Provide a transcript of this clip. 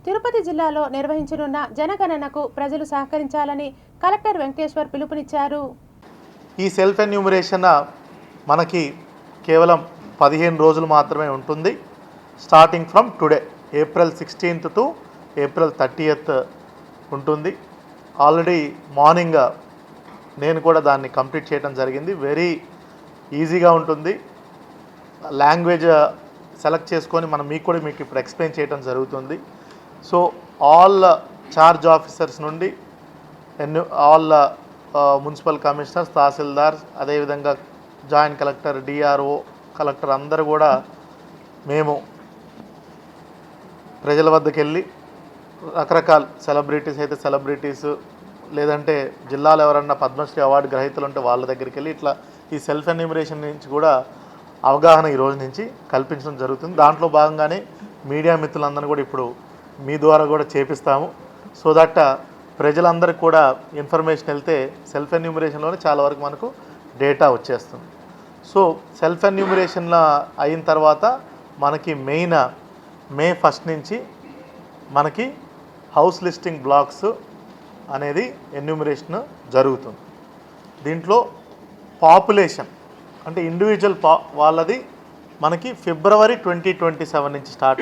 తిరుపతి జిల్లాలో నిర్వహించనున్న జనగణనకు ప్రజలు సహకరించాలని కలెక్టర్ వెంకటేశ్వర్ పిలుపునిచ్చారు. ఈ సెల్ఫ్ ఎన్యూమరేషన్ మనకి కేవలం 15 రోజులు మాత్రమే ఉంటుంది. Starting from today April 16th to April 30th ఉంటుంది. ఆల్రెడీ మార్నింగ్ నేను కూడా దాన్ని కంప్లీట్ చేయడం జరిగింది. వెరీ ఈజీగా ఉంటుంది. లాంగ్వేజ్ సెలెక్ట్ చేసుకొని మీకు ఇప్పుడు ఎక్స్ప్లెయిన్ చేయడం జరుగుతుంది. సో ఆల్ చార్జ్ ఆఫీసర్స్ నుండి ఆల్ మున్సిపల్ కమిషనర్స్, తహసీల్దార్స్, అదేవిధంగా జాయింట్ కలెక్టర్, డిఆర్ఓ, కలెక్టర్ అందరూ కూడా మేము ప్రజల వద్దకు వెళ్ళి రకరకాల సెలబ్రిటీస్ అయితే సెలబ్రిటీస్, లేదంటే జిల్లాలో ఎవరన్నా పద్మశ్రీ అవార్డు గ్రహీతలు ఉంటే వాళ్ళ దగ్గరికి వెళ్ళి ఇట్లా ఈ సెల్ఫ్ ఎన్యూమరేషన్ నుంచి కూడా అవగాహన ఈ రోజు నుంచి కల్పించడం జరుగుతుంది. దాంట్లో భాగంగానే మీడియా మిత్రులందరూ కూడా ఇప్పుడు మీ ద్వారా కూడా చేపిస్తాము. సో దట్ ప్రజలందరికీ కూడా ఇన్ఫర్మేషన్ వెళ్తే సెల్ఫ్ ఎన్యూమరేషన్లోనే చాలా వరకు మనకు డేటా వచ్చేస్తుంది. సో సెల్ఫ్ ఎన్యూమరేషన్లో అయిన తర్వాత మనకి మే 1 నుంచి మనకి హౌస్ లిస్టింగ్ బ్లాక్స్ అనేది ఎన్యూమరేషన్ జరుగుతుంది. దీంట్లో పాపులేషన్ అంటే ఇండివిజువల్ వాళ్ళది మనకి February 2027 నుంచి స్టార్ట్